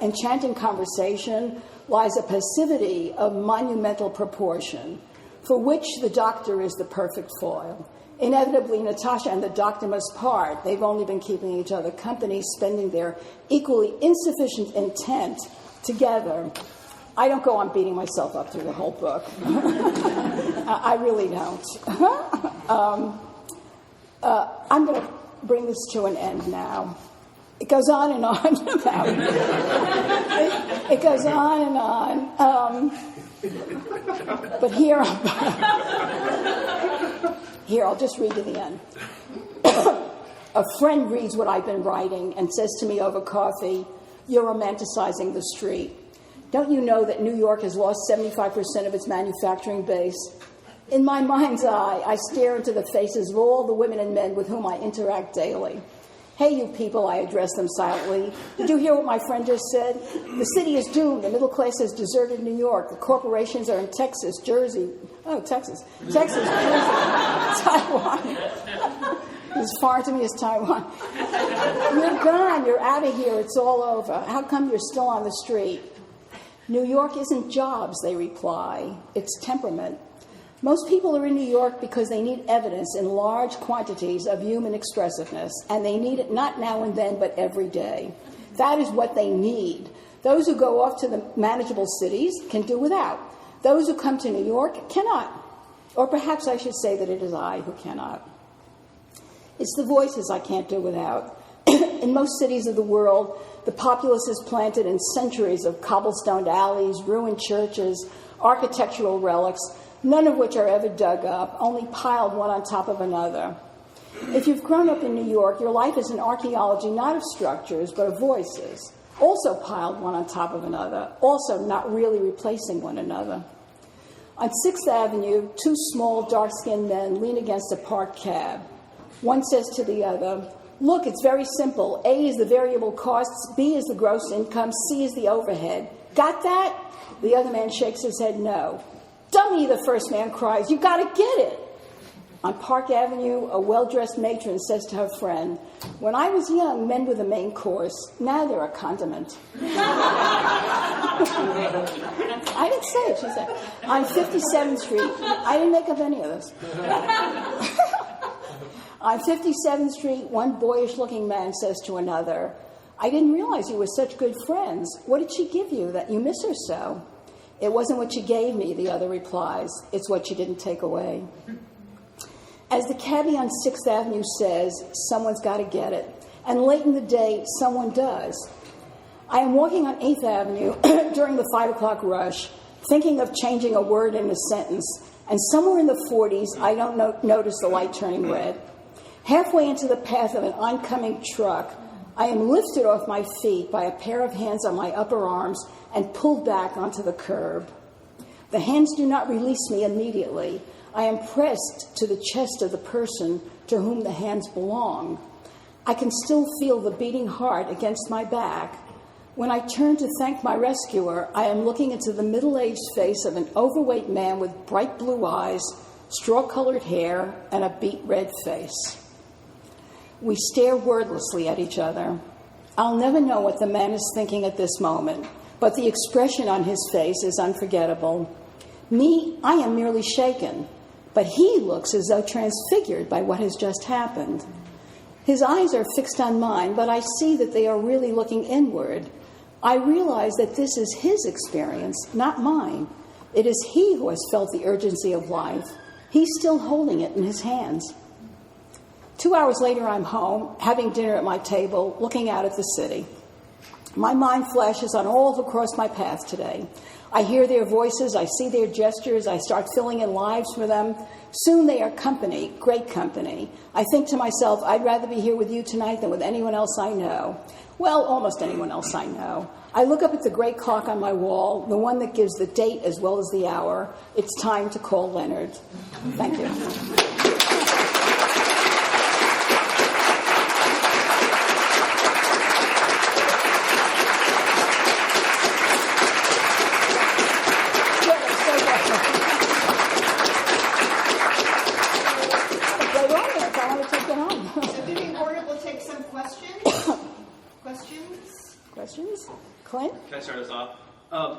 enchanting conversation lies a passivity of monumental proportion, for which the doctor is the perfect foil. Inevitably, Natasha and the doctor must part. They've only been keeping each other company, spending their equally insufficient intent together. I don't go on beating myself up through the whole book. I really don't. I'm going to bring this to an end now. It goes on and on about it goes on and on. But here, I'll just read to the end. A friend reads what I've been writing and says to me over coffee, "You're romanticizing the street. Don't you know that New York has lost 75% of its manufacturing base?" In my mind's eye, I stare into the faces of all the women and men with whom I interact daily. "Hey, you people," I address them silently. "Did you hear what my friend just said? The city is doomed. The middle class has deserted New York. The corporations are in Texas, Jersey. Oh, Texas, Jersey, Taiwan." As far to me as Taiwan. "You're gone. You're out of here. It's all over. How come you're still on the street?" "New York isn't jobs," they reply. "It's temperament. Most people are in New York because they need evidence in large quantities of human expressiveness, and they need it not now and then, but every day. That is what they need. Those who go off to the manageable cities can do without. Those who come to New York cannot. Or perhaps I should say that it is I who cannot. It's the voices I can't do without. In most cities of the world, the populace is planted in centuries of cobblestoned alleys, ruined churches, architectural relics, none of which are ever dug up, only piled one on top of another. If you've grown up in New York, your life is an archaeology not of structures, but of voices, also piled one on top of another, also not really replacing one another. On 6th Avenue, two small, dark-skinned men lean against a parked cab. One says to the other, "Look, it's very simple. A is the variable costs, B is the gross income, C is the overhead. Got that?" The other man shakes his head no. "Dummy," the first man cries, "you got to get it." On Park Avenue, a well-dressed matron says to her friend, "When I was young, men were the main course. Now they're a condiment." I didn't say it, she said. On 57th Street, I didn't make up any of this. On 57th Street, one boyish-looking man says to another, "I didn't realize you were such good friends. What did she give you that you miss her so?" "It wasn't what she gave me," the other replies. "It's what she didn't take away." As the cabbie on 6th Avenue says, someone's got to get it. And late in the day, someone does. I am walking on 8th Avenue during the 5 o'clock rush, thinking of changing a word in a sentence, and somewhere in the 40s, I don't notice the light turning red. Halfway into the path of an oncoming truck, I am lifted off my feet by a pair of hands on my upper arms and pulled back onto the curb. The hands do not release me immediately. I am pressed to the chest of the person to whom the hands belong. I can still feel the beating heart against my back. When I turn to thank my rescuer, I am looking into the middle-aged face of an overweight man with bright blue eyes, straw-colored hair, and a beet red face. We stare wordlessly at each other. I'll never know what the man is thinking at this moment, but the expression on his face is unforgettable. Me, I am merely shaken, but he looks as though transfigured by what has just happened. His eyes are fixed on mine, but I see that they are really looking inward. I realize that this is his experience, not mine. It is he who has felt the urgency of life. He's still holding it in his hands. 2 hours later, I'm home, having dinner at my table, looking out at the city. My mind flashes on all who crossed my path today. I hear their voices, I see their gestures, I start filling in lives for them. Soon they are company, great company. I think to myself, I'd rather be here with you tonight than with anyone else I know. Well, almost anyone else I know. I look up at the great clock on my wall, the one that gives the date as well as the hour. It's time to call Leonard. Thank you.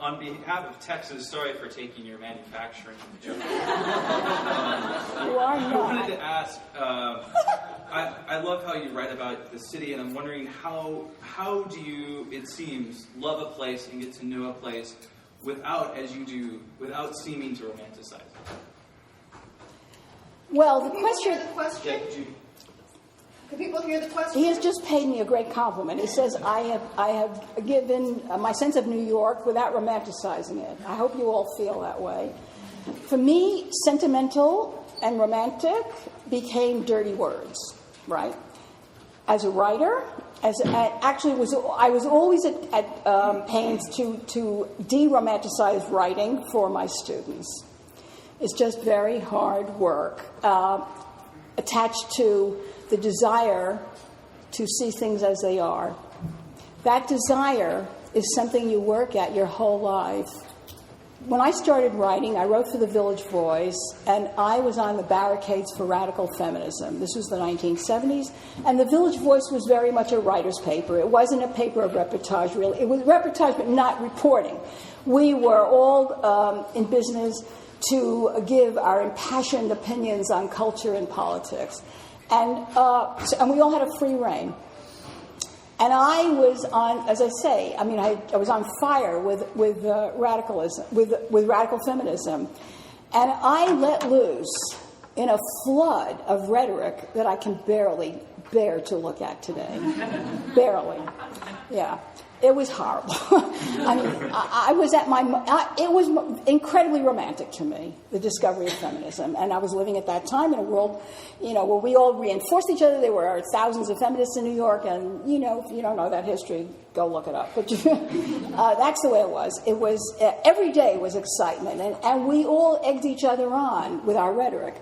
on behalf of Texas, sorry for taking your manufacturing joke. You are I not. wanted to ask, I love how you write about the city, and I'm wondering how do you, it seems, love a place and get to know a place without, as you do, without seeming to romanticize it? Well, the Can people question... hear the question? Yeah, Judy. Can people hear the question? He has just paid me a great compliment. He says, I have given my sense of New York without romanticizing it. I hope you all feel that way. For me, sentimental and romantic became dirty words, right? As a writer, I was always at pains to de-romanticize writing for my students. It's just very hard work, attached to the desire to see things as they are. That desire is something you work at your whole life. When I started writing, I wrote for the Village Voice, and I was on the barricades for radical feminism. This was the 1970s, and the Village Voice was very much a writer's paper. It wasn't a paper of reportage, really. It was reportage, but not reporting. We were all in business to give our impassioned opinions on culture and politics. And we all had a free rein. And I was on, as I say, I was on fire with radicalism, with radical feminism. And I let loose in a flood of rhetoric that I can barely bear to look at today. Barely. Yeah. It was horrible. I was at it was incredibly romantic to me, the discovery of feminism. And I was living at that time in a world, where we all reinforced each other. There were thousands of feminists in New York, and, if you don't know that history, go look it up. But that's the way it was. It was, every day was excitement, and we all egged each other on with our rhetoric.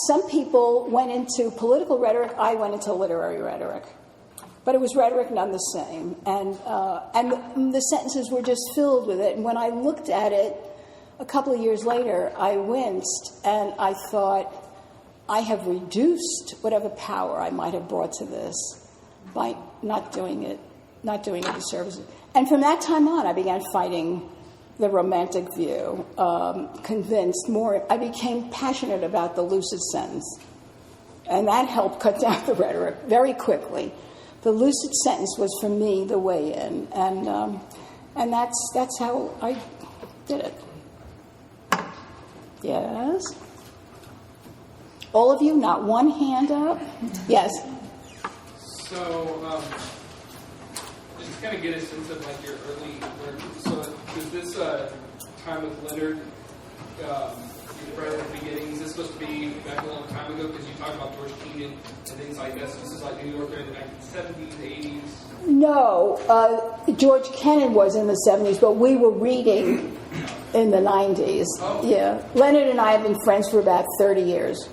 Some people went into political rhetoric. I went into literary rhetoric. But it was rhetoric none the same. And the sentences were just filled with it. And when I looked at it a couple of years later, I winced and I thought, I have reduced whatever power I might have brought to this by not doing it a service. And from that time on, I began fighting the romantic view, convinced more. I became passionate about the lucid sentence. And that helped cut down the rhetoric very quickly. The lucid sentence was, for me, the way in, and that's how I did it. Yes? All of you, not one hand up? Yes? So, just kind of get a sense of, your early work. So, was this time with Leonard, right at the beginning, is this supposed to be back a long time ago? Because you talked about George Keenan and things like that. So this is like New Yorker in the 1970s, 80s? No. George Kennan was in the 70s, but we were reading in the 90s. Oh. Yeah. Leonard and I have been friends for about 30 years.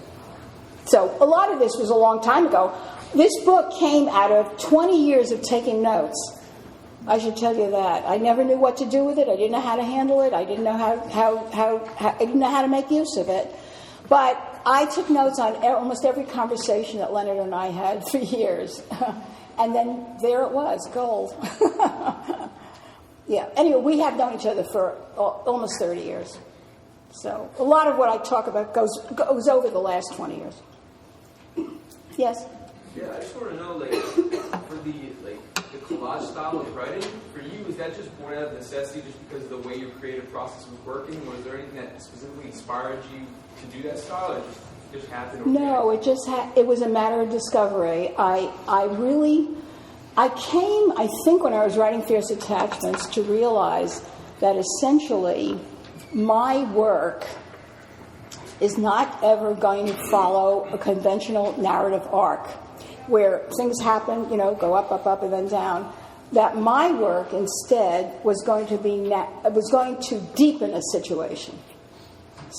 So a lot of this was a long time ago. This book came out of 20 years of taking notes. I should tell you that. I never knew what to do with it. I didn't know how to handle it. I didn't know I didn't know how to make use of it. But I took notes on almost every conversation that Leonard and I had for years. And then there it was, gold. Yeah. Anyway, we have known each other for almost 30 years. So a lot of what I talk about goes over the last 20 years. Yes? Yeah, I just want to know, for the collage style of writing, for you, is that just born out of necessity just because of the way your creative process was working? Or was there anything that specifically inspired you to do that style, or just happened? No, it was a matter of discovery. I came, I think, when I was writing Fierce Attachments, to realize that essentially my work is not ever going to follow a conventional narrative arc where things happen, go up, up, up, and then down. That my work instead was going to deepen a situation.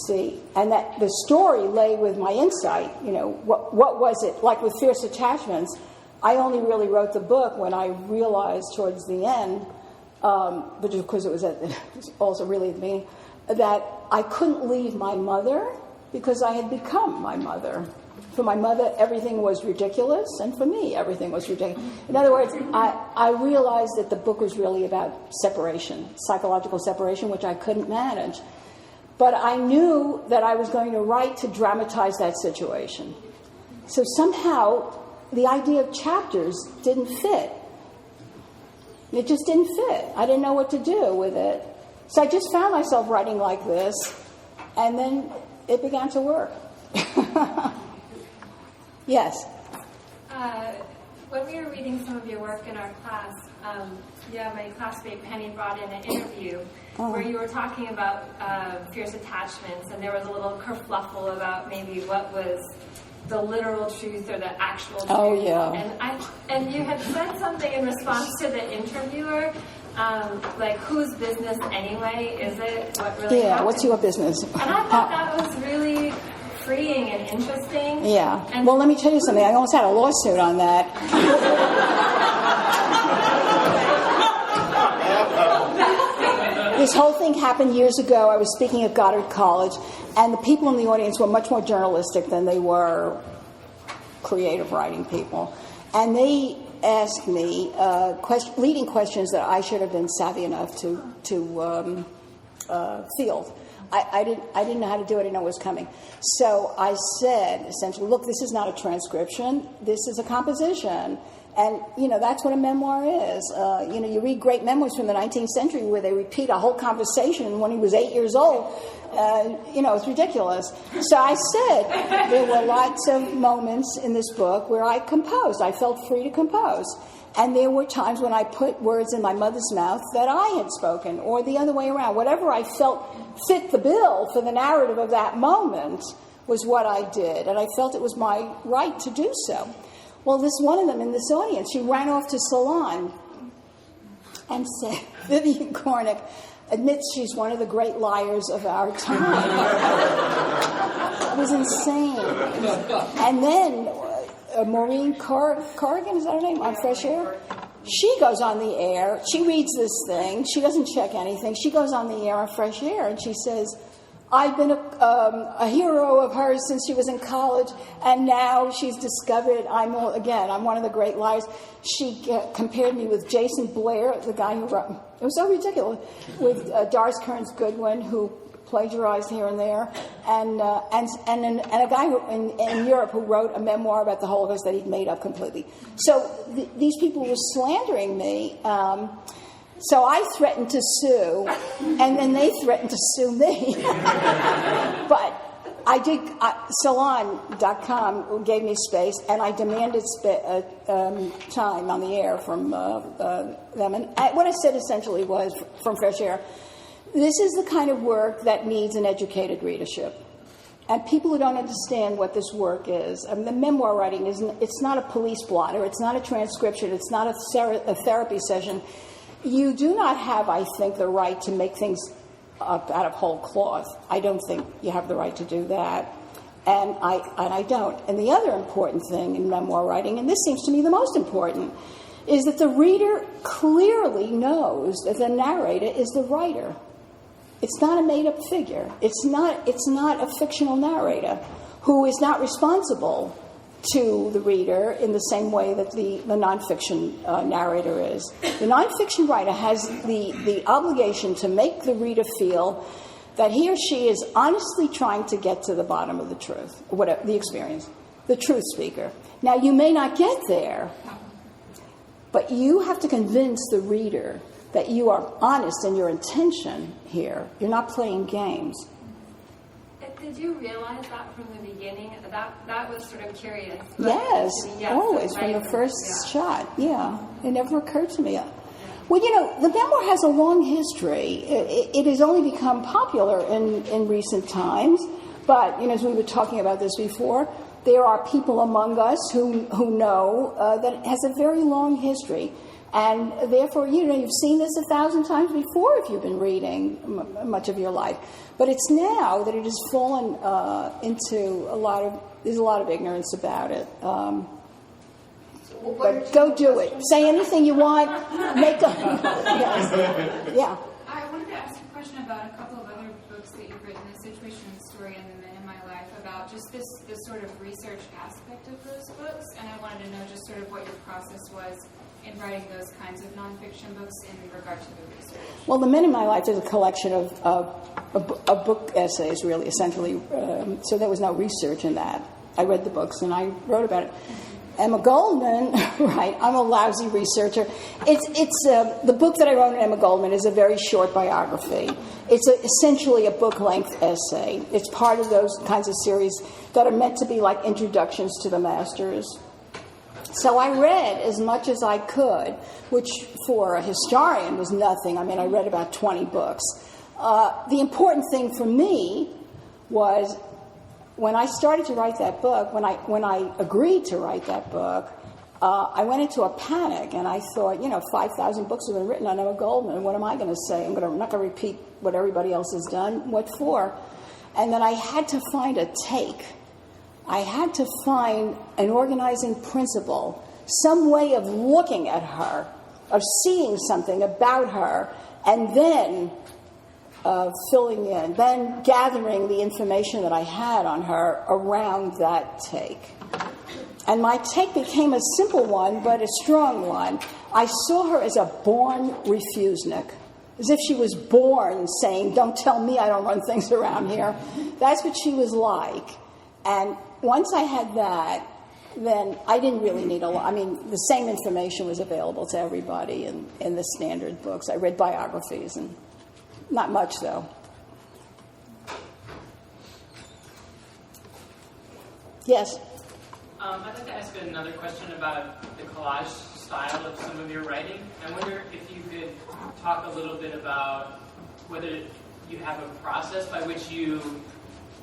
See, and that the story lay with my insight. What was it like with Fierce Attachments? I only really wrote the book when I realized towards the end, but because it was also really at the beginning, that I couldn't leave my mother because I had become my mother. For my mother, everything was ridiculous, and for me, everything was ridiculous. In other words, I realized that the book was really about separation, psychological separation, which I couldn't manage. But I knew that I was going to write to dramatize that situation. So somehow, the idea of chapters didn't fit. It just didn't fit. I didn't know what to do with it. So I just found myself writing like this, and then it began to work. Yes? When we were reading some of your work in our class, my classmate Penny brought in an interview where you were talking about fierce attachments, and there was a little kerfluffle about maybe what was the literal truth or the actual truth. Oh, yeah. And you had said something in response to the interviewer, like, whose business anyway is it? What really happened? What's your business? And I thought that was really freeing and interesting. Yeah. And well, let me tell you something. I almost had a lawsuit on that. This whole thing happened years ago. I was speaking at Goddard College, and the people in the audience were much more journalistic than they were creative writing people. And they asked me leading questions that I should have been savvy enough to field. I didn't know how to do it. I didn't know what was coming. So I said, essentially, look, this is not a transcription. This is a composition. And, that's what a memoir is. You read great memoirs from the 19th century where they repeat a whole conversation when he was 8 years old. It's ridiculous. So I said there were lots of moments in this book where I composed. I felt free to compose. And there were times when I put words in my mother's mouth that I had spoken, or the other way around. Whatever I felt fit the bill for the narrative of that moment was what I did. And I felt it was my right to do so. Well, this one of them in this audience, she ran off to Salon and said, Vivian Gornick admits she's one of the great liars of our time. It was insane. And then Maureen Corrigan, is that her name, on Fresh Air? She goes on the air. She reads this thing. She doesn't check anything. She goes on the air on Fresh Air, and she says, I've been a hero of hers since she was in college, and now she's discovered I'm one of the great liars. She compared me with Jason Blair, the guy who wrote, it was so ridiculous, with Doris Kearns Goodwin, who plagiarized here and there, and a guy in Europe who wrote a memoir about the Holocaust that he'd made up completely. So these people were slandering me. So I threatened to sue, and then they threatened to sue me. But I did, Salon.com gave me space, and I demanded time on the air from them. And what I said essentially was, from Fresh Air, this is the kind of work that needs an educated readership. And people who don't understand what this work is, the memoir writing, it's not a police blotter, it's not a transcription, it's not a therapy session. You do not have, I think, the right to make things up out of whole cloth. I don't think you have the right to do that. And I don't. And the other important thing in memoir writing, and this seems to me the most important, is that the reader clearly knows that the narrator is the writer. It's not a made-up figure. It's not a fictional narrator who is not responsible to the reader in the same way that the nonfiction narrator is. The nonfiction writer has the obligation to make the reader feel that he or she is honestly trying to get to the bottom of the truth, whatever the experience, the truth speaker. Now, you may not get there, but you have to convince the reader that you are honest in your intention here. You're not playing games. Did you realize that from the beginning? That was sort of curious. Yes, always, from the first shot. Yeah, it never occurred to me. Well, the memoir has a long history. It has only become popular in recent times. But, as we were talking about this before, there are people among us who know that it has a very long history. And therefore, you've seen this 1,000 times before if you've been reading much of your life. But it's now that it has fallen into there's a lot of ignorance about it. But go do it. Say anything you want. Make a... Yes. Yeah. I wanted to ask you a question about a couple of other books that you've written, The Situation, The Story, and The Men in My Life, about just this sort of research aspect of those books. And I wanted to know just sort of what your process was in writing those kinds of nonfiction books in regard to the research? Well, The Men in My Life is a collection of book essays, really, essentially. So there was no research in that. I read the books and I wrote about it. Emma Goldman, right? I'm a lousy researcher. The book that I wrote on Emma Goldman is a very short biography. It's essentially a book-length essay. It's part of those kinds of series that are meant to be like introductions to the masters. So I read as much as I could, which for a historian was nothing. I mean, I read about 20 books. The important thing for me was when I started to write that book, when I agreed to write that book, I went into a panic, and I thought, 5,000 books have been written on Emma Goldman. What am I going to say? I'm not going to repeat what everybody else has done. What for? And then I had to find a take. I had to find an organizing principle, some way of looking at her, of seeing something about her, and then filling in, then gathering the information that I had on her around that take. And my take became a simple one, but a strong one. I saw her as a born refusenik, as if she was born saying, don't tell me I don't run things around here. That's what she was like. And once I had that, then I didn't really need a lot. I mean, the same information was available to everybody in the standard books. I read biographies, and not much, though. Yes? I'd like to ask another question about the collage style of some of your writing. I wonder if you could talk a little bit about whether you have a process by which you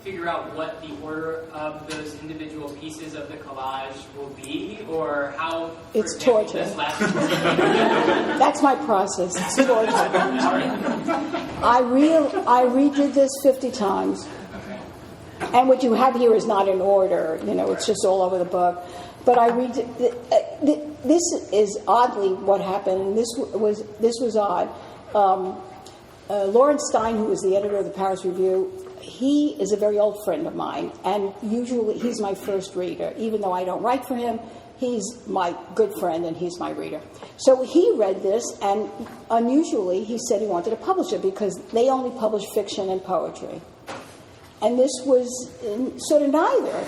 figure out what the order of those individual pieces of the collage will be, or how, for it's example, torture. this last That's my process. It's torture. I redid this 50 times. And what you have here is not in order. It's just all over the book. But I redid. This is oddly what happened, and this was odd. Lawrence Stein, who was the editor of the Paris Review, he is a very old friend of mine, and usually he's my first reader. Even though I don't write for him, he's my good friend and he's my reader. So he read this, and unusually he said he wanted to publish it because they only publish fiction and poetry. And this was sort of neither,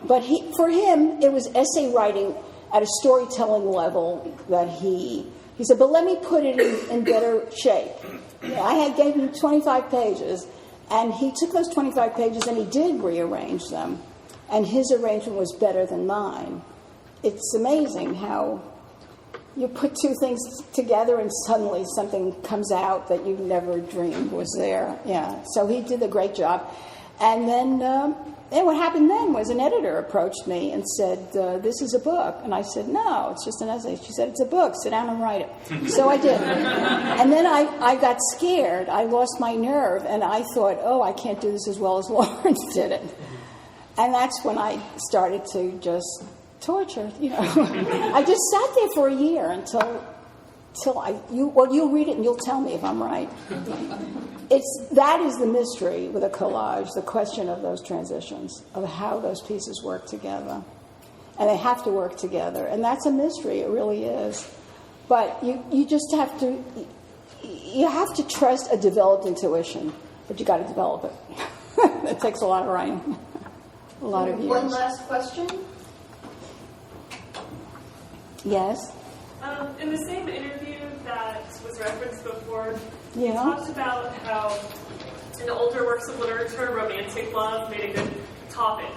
But for him, it was essay writing at a storytelling level that he said, but let me put it in better shape. I gave him 25 pages, and he took those 25 pages and he did rearrange them. And his arrangement was better than mine. It's amazing how you put two things together and suddenly something comes out that you never dreamed was there. Yeah, so he did a great job. And then what happened then was an editor approached me and said, this is a book. And I said, no, it's just an essay. She said, it's a book. Sit down and write it. So I did. And then I got scared. I lost my nerve. And I thought, I can't do this as well as Lawrence did it. And that's when I started to just torture, I just sat there for a year until you'll read it and you'll tell me if I'm right. That is the mystery with a collage, the question of those transitions, of how those pieces work together. And they have to work together. And that's a mystery, it really is. But you just have to trust a developed intuition, but you got to develop it. It takes a lot of writing, a lot of years. One last question. Yes? In the same interview that was referenced before, Yeah. you talked about how in older works of literature, romantic love made a good topic.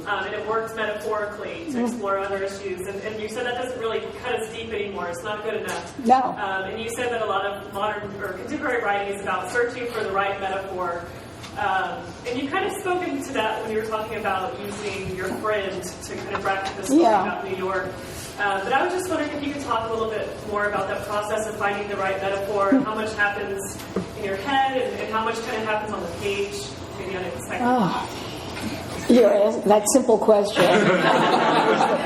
And it worked metaphorically to explore other issues. And you said that doesn't really cut us deep anymore. It's not good enough. No. And you said that a lot of modern or contemporary writing is about searching for the right metaphor. And you kind of spoke into that when you were talking about using your friend to kind of bracket the story about New York. But I was just wondering if you could talk a little bit more about that process of finding the right metaphor, and how much happens in your head and how much kind of happens on the page, maybe unexpected. That simple question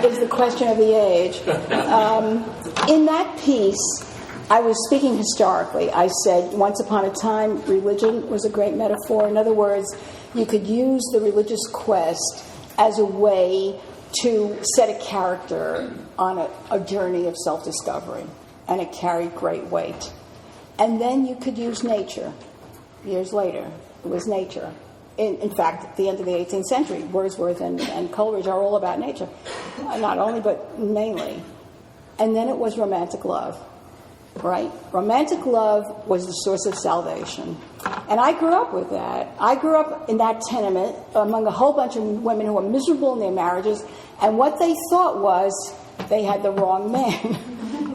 is the question of the age. In that piece, I was speaking historically. I said, once upon a time, religion was a great metaphor. In other words, you could use the religious quest as a way to set a character on a journey of self-discovery, and it carried great weight. And then you could use nature. Years later, it was nature. In fact, at the end of the 18th century, Wordsworth and Coleridge are all about nature. Not only, but mainly. And then it was romantic love, right? Romantic love was the source of salvation. And I grew up with that. I grew up in that tenement among a whole bunch of women who were miserable in their marriages, and what they thought was they had the wrong man.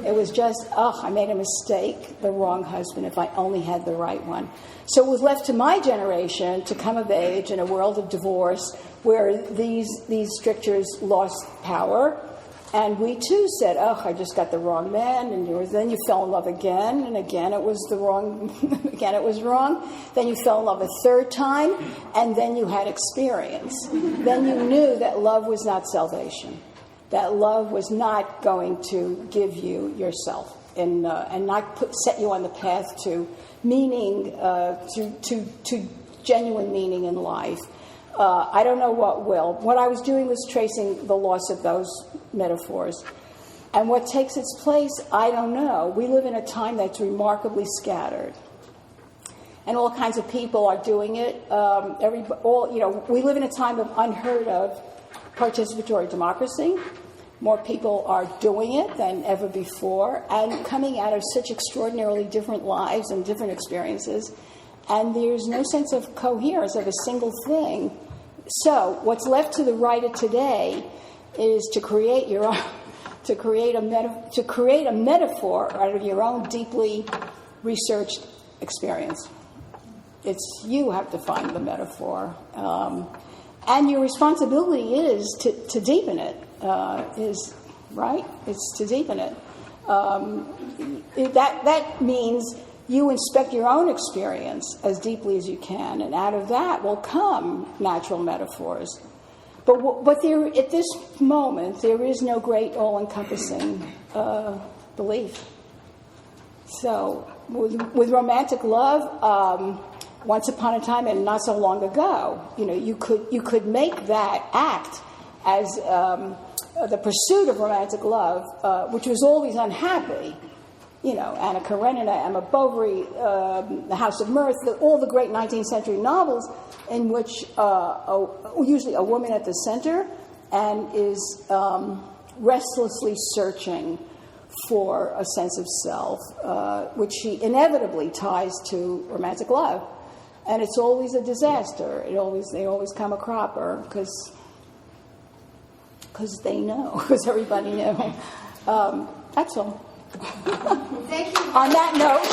It was just, I made a mistake, the wrong husband, if I only had the right one. So it was left to my generation to come of age in a world of divorce where these strictures lost power. And we too said, I just got the wrong man. And then you fell in love again, and again it was the wrong, again it was wrong. Then you fell in love a third time, and then you had experience. Then you knew that love was not salvation. That love was not going to give you yourself and not set you on the path to meaning, to genuine meaning in life. I don't know what will. What I was doing was tracing the loss of those metaphors. And what takes its place, I don't know. We live in a time that's remarkably scattered. And all kinds of people are doing it. We live in a time of unheard of participatory democracy. More people are doing it than ever before, and coming out of such extraordinarily different lives and different experiences. And there's no sense of coherence of a single thing. So what's left to the writer today is to create your own, to create a metaphor out of your own deeply researched experience. It's you have to find the metaphor, and your responsibility is to deepen it. Is right. It's to deepen it. That means you inspect your own experience as deeply as you can, and out of that will come natural metaphors. But there, at this moment, there is no great all-encompassing belief. So, with romantic love, once upon a time and not so long ago, you could make that act as the pursuit of romantic love, which was always unhappy. Anna Karenina, Emma Bovary, The House of Mirth, all the great 19th century novels in which usually a woman at the center and is restlessly searching for a sense of self, which she inevitably ties to romantic love. And it's always a disaster. They always come a cropper because they know, because everybody knew. That's all. Thank you. On that note.